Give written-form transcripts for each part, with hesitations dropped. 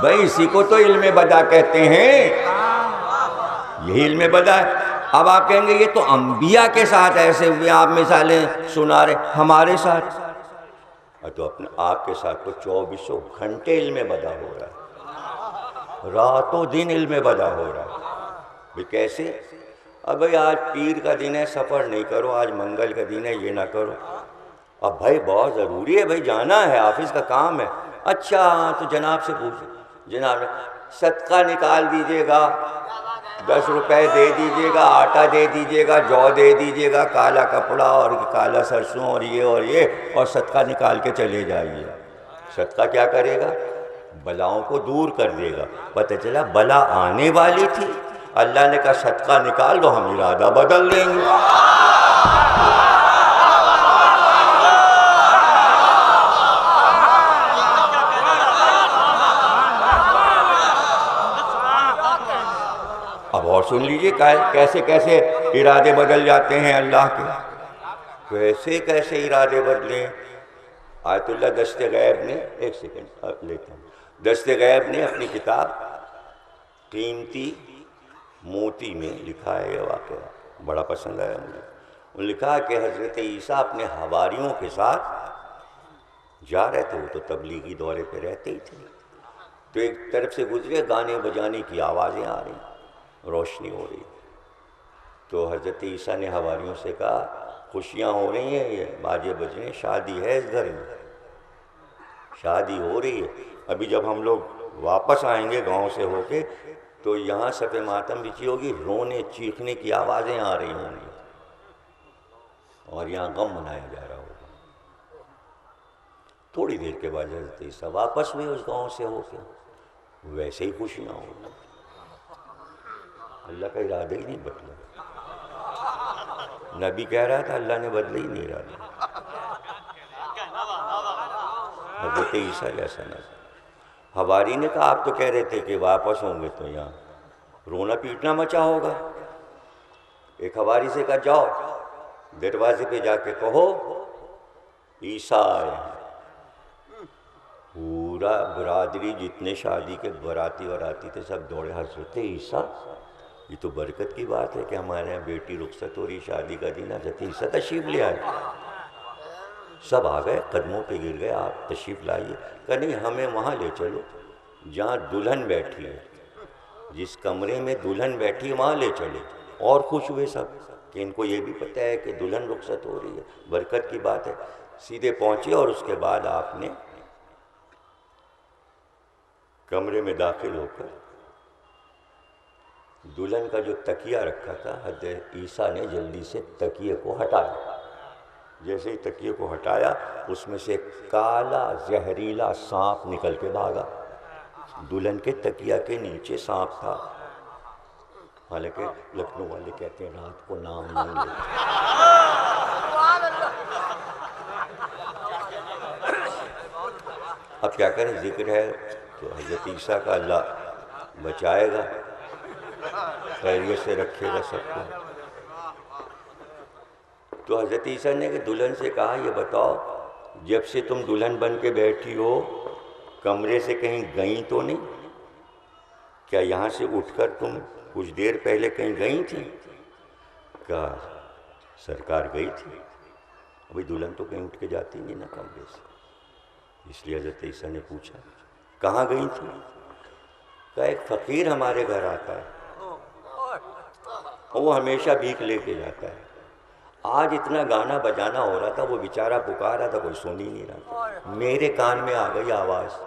بھائی اسی کو تو علم بدا کہتے ہیں، یہی علم بدا ہے۔ اب آپ کہیں گے یہ تو انبیاء کے ساتھ ایسے ہوئے، آپ مثالیں سنا رہے، ہمارے ساتھ تو اپنے آپ کے ساتھ تو 24 گھنٹے علم بدا ہو رہا ہے، راتوں دن علم بدا ہو رہا ہے۔ بھئی کیسے؟ اب بھائی آج پیر کا دن ہے، سفر نہیں کرو، آج منگل کا دن ہے، یہ نہ کرو۔ اب بھائی بہت ضروری ہے، بھائی جانا ہے، حافظ کا کام ہے۔ اچھا تو جناب سے پوچھو، جناب صدقہ نکال دیجئے گا، 10 روپے دے دیجئے گا، آٹا دے دیجئے گا، جو دے دیجئے گا، کالا کپڑا اور کالا سرسوں اور یہ اور صدقہ نکال کے چلے جائیے۔ صدقہ کیا کرے گا؟ بلاؤں کو دور کر دے گا۔ پتہ چلا بلا آنے والی تھی، اللہ نے کہا صدقہ نکال دو، ہم ارادہ بدل دیں گے۔ اب اور سن لیجئے کیسے کیسے ارادے بدل جاتے ہیں اللہ کے، کیسے کیسے ارادے بدلے۔ آیت اللہ دست غیب نے، ایک سیکنڈ لیتا ہوں، دست غیب نے اپنی کتاب قیمتی موتی میں لکھا ہے یہ واقعہ، بڑا پسند آیا مجھے۔ انہوں نے لکھا کہ حضرت عیسیٰ اپنے حواریوں کے ساتھ جا رہے تھے، وہ تو تبلیغی دورے پہ رہتے ہی تھے، تو ایک طرف سے گزرے، گانے بجانے کی آوازیں آ رہی، روشنی ہو رہی، تو حضرت عیسیٰ نے حواریوں سے کہا خوشیاں ہو رہی ہیں، یہ باجے بج رہے ہیں، شادی ہے اس گھر میں، شادی ہو رہی ہے۔ ابھی جب ہم لوگ واپس آئیں گے گاؤں سے ہو کے تو یہاں صف ماتم بچھی ہوگی، رونے چیخنے کی آوازیں آ رہی ہوں گی اور یہاں غم منایا جا رہا ہوگا۔ تھوڑی دیر کے بعد حضرت عیسیٰ واپس ہوئے اس گاؤں سے ہو کے، ویسے ہی خوشیاں ہو رہی۔ اللہ کا ارادہ ہی نہیں بدلا، نبی کہہ رہا تھا، اللہ نے بدلے ہی نہیں ارادہ۔ حضرت عیسیٰ جیسا نہ تھا۔ حواری نے کہا آپ تو کہہ رہے تھے کہ واپس ہوں گے تو یہاں رونا پیٹنا مچا ہوگا۔ ایک حواری سے کہا جاؤ دروازے پہ جا کے کہو عیسیٰ آئے ہیں۔ پورا برادری جتنے شادی کے باراتی تھے سب دوڑے، حضرت عیسیٰ، یہ تو برکت کی بات ہے کہ ہمارے یہاں بیٹی رخصت ہو رہی، شادی کا دن، حضرت عیسیٰ تشریف لے آئے۔ سب آ گئے، قدموں پہ گر گئے، آپ تشریف لائیے۔ کہا نہیں ہمیں وہاں لے چلو جہاں دلہن بیٹھی ہے، جس کمرے میں دلہن بیٹھی ہے وہاں لے چلو۔ اور خوش ہوئے سب کہ ان کو یہ بھی پتہ ہے کہ دلہن رخصت ہو رہی ہے، برکت کی بات ہے۔ سیدھے پہنچے اور اس کے بعد آپ نے کمرے میں داخل ہو کر دلہن کا جو تکیہ رکھا تھا، حضرت عیسیٰ نے جلدی سے تکیے کو ہٹایا۔ جیسے ہی تکیے کو ہٹایا اس میں سے ایک کالا زہریلا سانپ نکل کے بھاگا۔ دلہن کے تکیہ کے نیچے سانپ تھا، حالانکہ لکھنؤ والے کہتے ہیں رات کو نام نہیں لیتے۔ اب کیا کریں، ذکر ہے تو حضرت عیسیٰ کا اللہ بچائے گا، خیریت سے رکھے گا سب کو۔ تو حضرت عیسیٰ نے کہ دلہن سے کہا یہ بتاؤ جب سے تم دلہن بن کے بیٹھی ہو کمرے سے کہیں گئیں تو نہیں؟ کیا یہاں سے اٹھ کر تم کچھ دیر پہلے کہیں گئی تھی؟ کہا سرکار گئی تھی۔ ابھی دلہن تو کہیں اٹھ کے جاتی نہیں نا کمرے سے، اس لیے حضرت عیسیٰ نے پوچھا کہاں گئی تھی؟ کہا ایک فقیر ہمارے گھر آتا ہے، وہ ہمیشہ بھیک لے کے جاتا ہے، آج اتنا گانا بجانا ہو رہا تھا، وہ بیچارہ پکار رہا تھا، کوئی سن ہی نہیں رہا تھا، میرے کان میں آ گئی آواز۔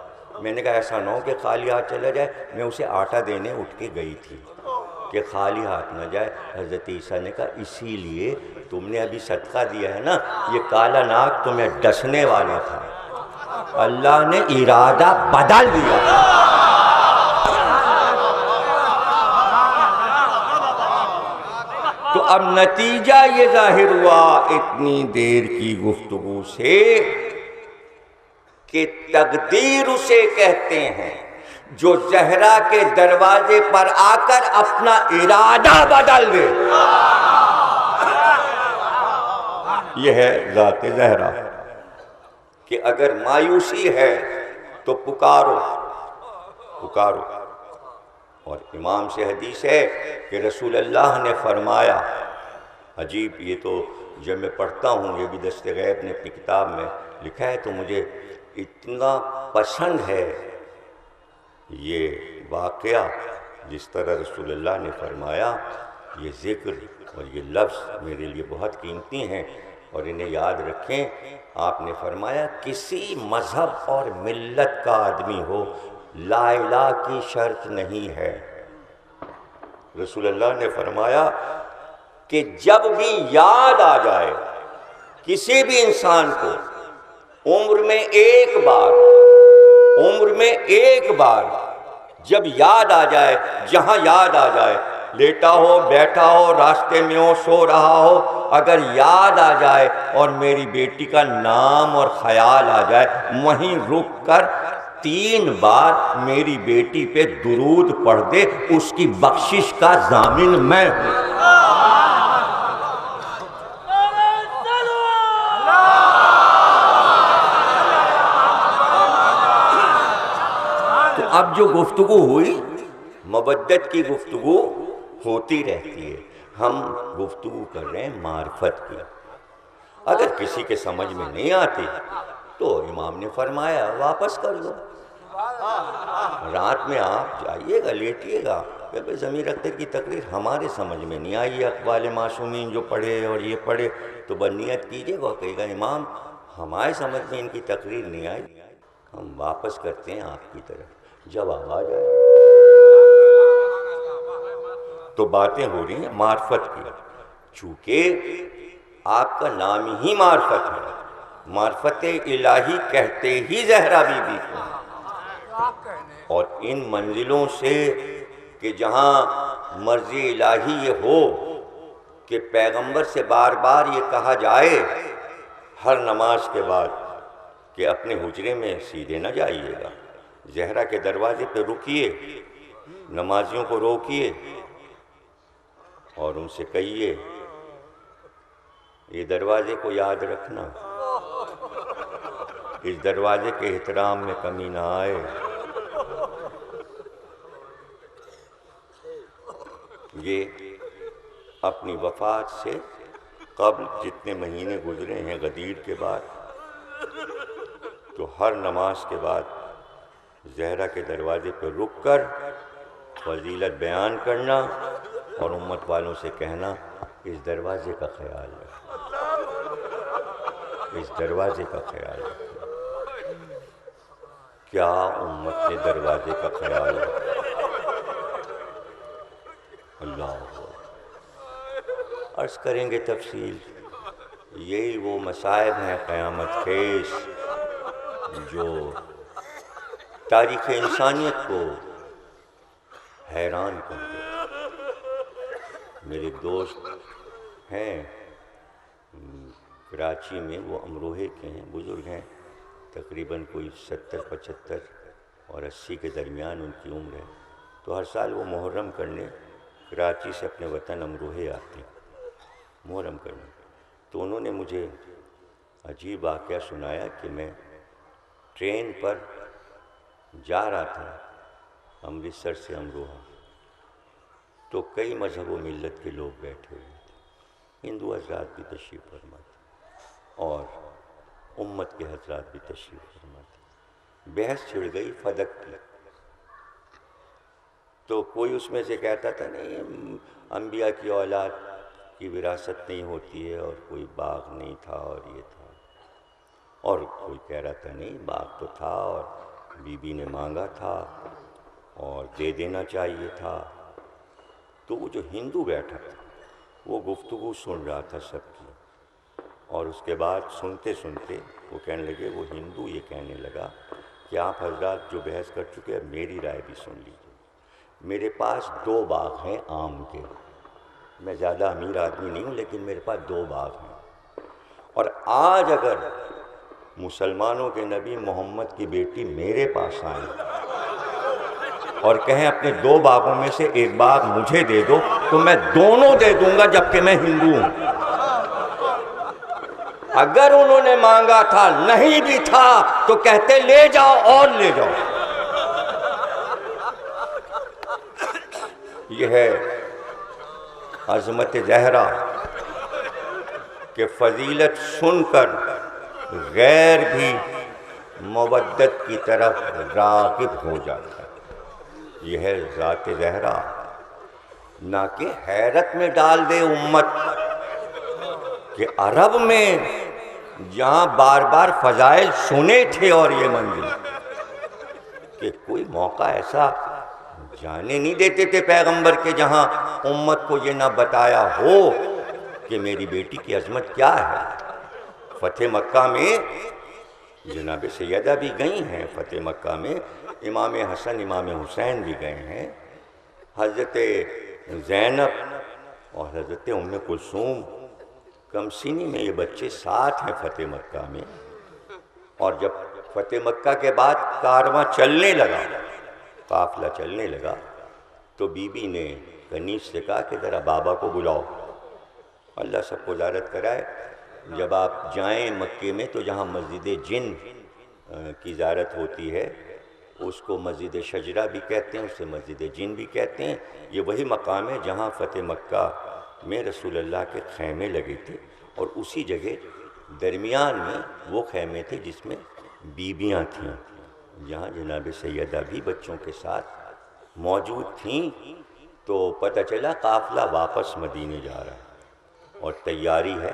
میں نے کہا ایسا نہ ہو کہ خالی ہاتھ چلا جائے، میں اسے آٹا دینے اٹھ کے گئی تھی کہ خالی ہاتھ نہ جائے۔ حضرت عیسیٰ نے کہا اسی لیے تم نے ابھی صدقہ دیا ہے نا، یہ کالا ناگ تمہیں ڈسنے والا تھا، اللہ نے ارادہ بدل دیا۔ تو اب نتیجہ یہ ظاہر ہوا اتنی دیر کی گفتگو سے کہ تقدیر اسے کہتے ہیں جو زہرا کے دروازے پر آ کر اپنا ارادہ بدل دے، یہ ہے ذات زہرا کہ اگر مایوسی ہے تو پکارو، پکارو. اور امام سے حدیث ہے کہ رسول اللہ نے فرمایا، عجیب، یہ تو جب میں پڑھتا ہوں، یہ بھی دست غیب نے اپنی کتاب میں لکھا ہے، تو مجھے اتنا پسند ہے یہ واقعہ جس طرح رسول اللہ نے فرمایا. یہ ذکر اور یہ لفظ میرے لیے بہت قیمتی ہیں اور انہیں یاد رکھیں. آپ نے فرمایا کسی مذہب اور ملت کا آدمی ہو، لا الہ کی شرط نہیں ہے. رسول اللہ نے فرمایا کہ جب بھی یاد آ جائے کسی بھی انسان کو، عمر میں ایک بار جب یاد آ جائے، جہاں یاد آ جائے، لیٹا ہو، بیٹھا ہو، راستے میں ہو، سو رہا ہو، اگر یاد آ جائے اور میری بیٹی کا نام اور خیال آ جائے، وہیں رک کر 3 بار میری بیٹی پہ درود پڑھ دے، اس کی بخشش کا ضامن میں ہوں. تو اب جو گفتگو ہوئی، مودت کی گفتگو ہوتی رہتی ہے. ہم گفتگو کر رہے ہیں معرفت کی. اگر کسی کے سمجھ میں نہیں آتی تو امام نے فرمایا واپس کر دو. رات میں آپ جائیے گا، لیٹیے گا کہ بھئی ضمیر اختر کی تقریر ہمارے سمجھ میں نہیں آئی، اقوال معصومین جو پڑھے اور یہ پڑھے، تو بنیت کیجیے گا، کہے گا امام ہمارے سمجھ میں ان کی تقریر نہیں آئی، ہم واپس کرتے ہیں آپ کی طرف. جب آواز آئے تو باتیں ہو رہی ہیں معرفت کی. چونکہ آپ کا نام ہی معرفت ہے، معرفت الہی کہتے ہی زہرا بی بی کو. اور ان منزلوں سے کہ جہاں مرضی الہی یہ ہو کہ پیغمبر سے بار بار یہ کہا جائے ہر نماز کے بعد کہ اپنے حجرے میں سیدھے نہ جائیے گا، زہرا کے دروازے پہ رکیے، نمازیوں کو روکیے اور ان سے کہیے یہ دروازے کو یاد رکھنا، اس دروازے کے احترام میں کمی نہ آئے. یہ اپنی وفات سے قبل جتنے مہینے گزرے ہیں غدیر کے بعد، تو ہر نماز کے بعد زہرا کے دروازے پہ رک کر فضیلت بیان کرنا اور امت والوں سے کہنا اس دروازے کا خیال رکھنا، اس دروازے کا خیال رکھنا. کیا امت نے دروازے کا خیال رکھا؟ اللہ عرض کریں گے تفصیل. یہی وہ مصائب ہیں قیامت خیز جو تاریخ انسانیت کو حیران کر دے. میرے دوست ہیں کراچی میں، وہ امروہے کے ہیں، بزرگ ہیں، تقریباً کوئی 70 75 اور 80 کے درمیان ان کی عمر ہے. تو ہر سال وہ محرم کرنے کراچی سے اپنے وطن امروہے آتے ہیں محرم کرنے. تو انہوں نے مجھے عجیب واقعہ سنایا کہ میں ٹرین پر جا رہا تھا امرتسر سے امروہہ، تو کئی مذہب و ملت کے لوگ بیٹھے ہوئے تھے، ہندو حضرات بھی تشریف فرما تھے اور امت کے حضرات بھی تشریف فرما تھے. بحث چھڑ گئی فدق کی. تو کوئی اس میں سے کہتا تھا نہیں انبیاء کی اولاد کی وراثت نہیں ہوتی ہے، اور کوئی باغ نہیں تھا اور یہ تھا، اور کوئی کہہ رہا تھا نہیں باغ تو تھا اور بی بی نے مانگا تھا اور دے دینا چاہیے تھا. تو وہ جو ہندو بیٹھا تھا وہ گفتگو سن رہا تھا سب کی، اور اس کے بعد سنتے سنتے وہ کہنے لگے، وہ ہندو یہ کہنے لگا کہ آپ حضرات جو بحث کر چکے ہیں میری رائے بھی سن لیجیے. میرے پاس 2 باغ ہیں آم کے، میں زیادہ امیر آدمی نہیں ہوں لیکن میرے پاس 2 باغ ہیں، اور آج اگر مسلمانوں کے نبی محمد کی بیٹی میرے پاس آئیں اور کہیں اپنے 2 باغوں میں سے 1 باغ مجھے دے دو، تو میں دونوں دے دوں گا جبکہ میں ہندو ہوں. اگر انہوں نے مانگا تھا نہیں بھی تھا تو کہتے لے جاؤ اور لے جاؤ. یہ ہے عظمت زہرا کہ فضیلت سن کر غیر بھی مودت کی طرف راغب ہو جاتا ہے. یہ ہے ذات زہرا. نہ کہ حیرت میں ڈال دے امت کہ عرب میں جہاں بار بار فضائل سنے تھے اور یہ منزل کہ کوئی موقع ایسا جانے نہیں دیتے تھے پیغمبر کے جہاں امت کو یہ نہ بتایا ہو کہ میری بیٹی کی عظمت کیا ہے. فتح مکہ میں جناب سیدہ بھی گئی ہیں، فتح مکہ میں امام حسن امام حسین بھی گئے ہیں، حضرت زینب اور حضرت ام کلثوم کم سنی میں یہ بچے ساتھ ہیں فتح مکہ میں. اور جب فتح مکہ کے بعد کارواں چلنے لگا، قافلہ چلنے لگا، تو بی بی نے کنیز سے کہا کہ ذرا بابا کو بلاؤ. اللہ سب کو زیارت کرائے. جب آپ جائیں مکے میں تو جہاں مسجد جن کی زیارت ہوتی ہے اس کو مسجد شجرہ بھی کہتے ہیں، اسے مسجد جن بھی کہتے ہیں. یہ وہی مقام ہے جہاں فتح مکہ میں رسول اللہ کے خیمے لگے تھے، اور اسی جگہ درمیان میں وہ خیمے تھے جس میں بیبیاں تھیں، جہاں جناب سیدہ بھی بچوں کے ساتھ موجود تھیں. تو پتہ چلا قافلہ واپس مدینے جا رہا ہے اور تیاری ہے،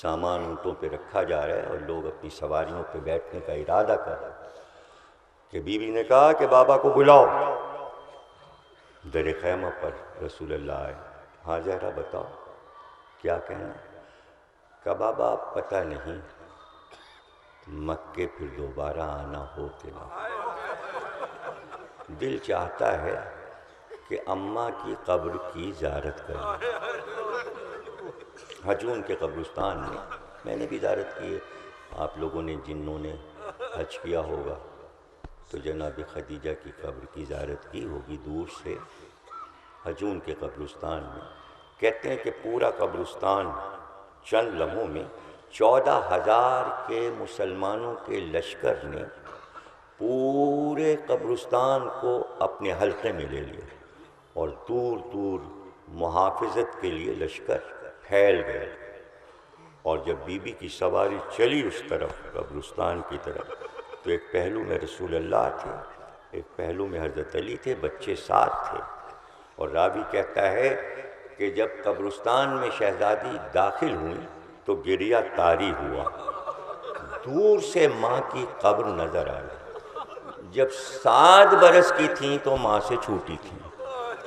سامان اونٹوں پہ رکھا جا رہا ہے اور لوگ اپنی سواریوں پہ بیٹھنے کا ارادہ کر رہے ہیں کہ بی بی نے کہا کہ بابا کو بلاؤ. در خیمہ پر رسول اللہ آئے. ہاں زہرا بتاؤ کیا کہنا؟ کہ بابا پتہ نہیں مکے پھر دوبارہ آنا ہو کہ نہ. دل چاہتا ہے کہ اماں کی قبر کی زیارت کریں. حجون کے قبرستان میں نے بھی زیارت کی ہے. آپ لوگوں نے جنہوں نے حج کیا ہوگا تو جناب خدیجہ کی قبر کی زیارت کی ہوگی دور سے. حجون کے قبرستان میں کہتے ہیں کہ پورا قبرستان چند لمحوں میں 14,000 کے مسلمانوں کے لشکر نے پورے قبرستان کو اپنے حلقے میں لے لیا اور دور دور محافظت کے لیے لشکر پھیل گئے. اور جب بی بی کی سواری چلی اس طرف قبرستان کی طرف تو ایک پہلو میں رسول اللہ تھے، ایک پہلو میں حضرت علی تھے، بچے ساتھ تھے. اور راوی کہتا ہے کہ جب قبرستان میں شہزادی داخل ہوئی تو گریہ طاری ہوا. دور سے ماں کی قبر نظر آئی. جب 7 برس کی تھیں تو ماں سے چھوٹی تھیں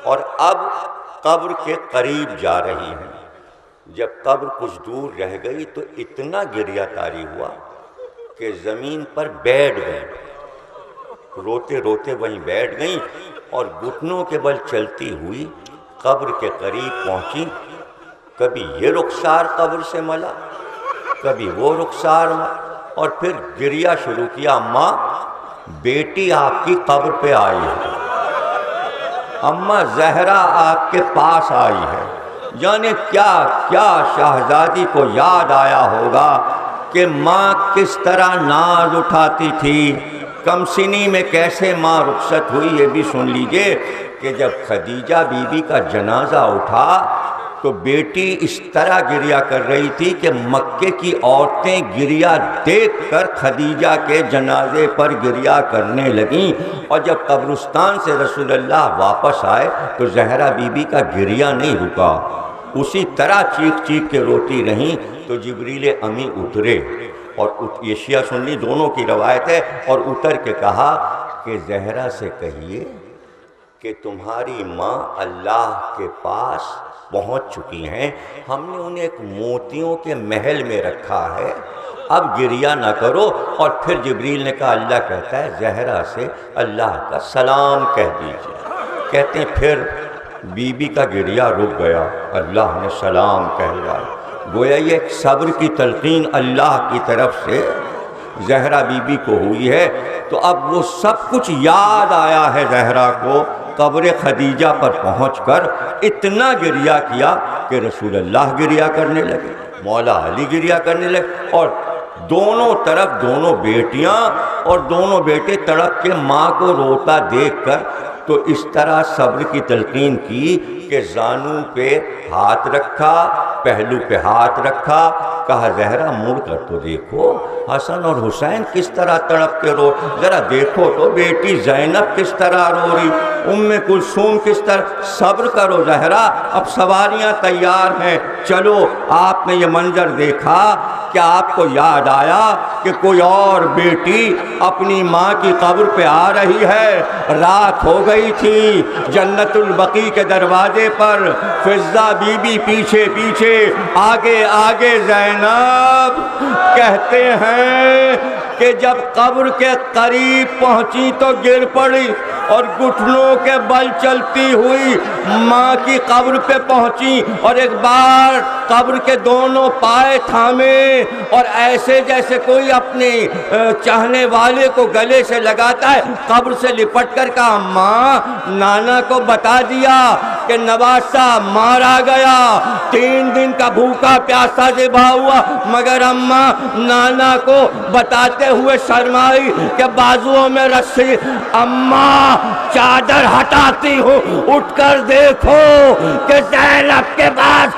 اور اب قبر کے قریب جا رہی ہیں. جب قبر کچھ دور رہ گئی تو اتنا گریہ طاری ہوا کہ زمین پر بیٹھ گئیں، روتے روتے وہیں بیٹھ گئیں اور گھٹنوں کے بل چلتی ہوئی قبر کے قریب پہنچی. کبھی یہ رخسار قبر سے ملا، کبھی وہ رخسار ملا، اور پھر گریہ شروع کیا. اماں بیٹی آپ کی قبر پہ آئی ہے، اماں زہرا آپ کے پاس آئی ہے. جانے کیا کیا شہزادی کو یاد آیا ہوگا کہ ماں کس طرح ناز اٹھاتی تھی، کم سنی میں کیسے ماں رخصت ہوئی. یہ بھی سن لیجئے کہ جب خدیجہ بی بی کا جنازہ اٹھا تو بیٹی اس طرح گریہ کر رہی تھی کہ مکے کی عورتیں گریہ دیکھ کر خدیجہ کے جنازے پر گریہ کرنے لگیں. اور جب قبرستان سے رسول اللہ واپس آئے تو زہرا بی بی کا گریہ نہیں رکا، اسی طرح چیخ چیخ کے روتی رہیں. تو جبریل امی اترے اور یہ شیعہ سنی دونوں کی روایت ہے، اور اتر کے کہا کہ زہرا سے کہیے کہ تمہاری ماں اللہ کے پاس پہنچ چکی ہیں، ہم نے انہیں ایک موتیوں کے محل میں رکھا ہے، اب گریہ نہ کرو. اور پھر جبریل نے کہا اللہ کہتا ہے زہرا سے اللہ کا سلام کہہ دیجیے. کہتے ہیں پھر بی بی کا گریہ رک گیا، اللہ نے سلام کہلوایا. گویا یہ ایک صبر کی تلقین اللہ کی طرف سے زہرا بی بی کو ہوئی ہے. تو اب وہ سب کچھ یاد آیا ہے زہرا کو. قبر خدیجہ پر پہنچ کر اتنا گریہ کیا کہ رسول اللہ گریہ کرنے لگے، مولا علی گریہ کرنے لگے، اور دونوں طرف دونوں بیٹیاں اور دونوں بیٹے تڑپ کے ماں کو روتا دیکھ کر تو اس طرح صبر کی تلقین کی کہ زانو پہ ہاتھ رکھا، پہلو پہ ہاتھ رکھا، کہا زہرا مڑ کر تو دیکھو حسن اور حسین کس طرح تڑپ کے رو، ذرا دیکھو تو بیٹی زینب کس طرح رو رہی، ام کلثوم کس طرح، صبر کرو زہرا، اب سواریاں تیار ہیں، چلو۔ آپ نے یہ منظر دیکھا کہ آپ کو یاد آیا کہ کوئی اور بیٹی اپنی ماں کی قبر پہ آ رہی ہے، رات ہو گئی تھی، جنت البقیع کے دروازے پر فضہ بی بی پیچھے پیچھے، آگے آگے زینب۔ کہتے ہیں کہ جب قبر کے قریب پہنچی تو گر پڑی اور گھٹنوں کے بل چلتی ہوئی ماں کی قبر پہ پہنچی، اور ایک بار قبر کے دونوں پائے تھامے اور ایسے جیسے کوئی اپنے چاہنے والے کو گلے سے لگاتا ہے، قبر سے لپٹ کر کہا ماں، نانا کو بتا دیا کہ نواسہ مارا گیا، 3 دن کا بھوکا پیاسا ذبح ہوا، مگر اماں نانا کو بتاتے ہوئے شرمائی کہ بازوؤں میں رسی، اماں چادر ہٹاتی ہوں، اٹھ کر دیکھو کہ زینب کے پاس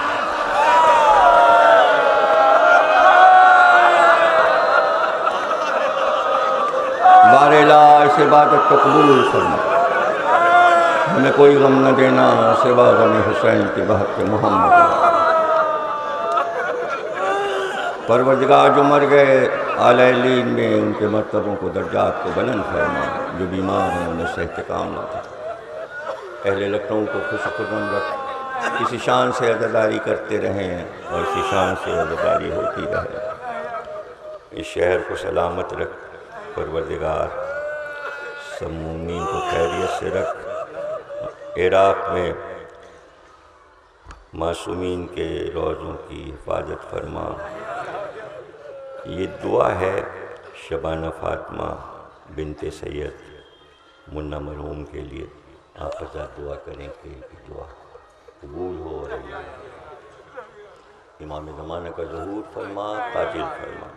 بارلا اس عبادت کو قبول فرما، ہمیں کوئی غم نہ دینا سوا غم حسین کے بحق محمد۔ پروردگار جو مر گئے اعلیٰ علیین میں ان کے مرتبوں کو درجات کو بلند فرما، جو بیمار ہیں انہیں صحت کام عطا، اہل لکھنؤ کو خوش خرم رکھ، اسی شان سے عزاداری کرتے رہیں اور اسی شان سے عزاداری ہوتی رہے، اس شہر کو سلامت رکھ پروردگار، سب مومنین کو خیریت سے رکھ، عراق میں معصومین کے روزوں کی حفاظت فرما۔ یہ دعا ہے شبانہ فاطمہ بنت سید منا مرحوم کے لیے، آپ حضرات دعا کریں کہ دعا قبول ہو رہی ہے، امام زمانہ کا ظہور فرما، تاجل فرما۔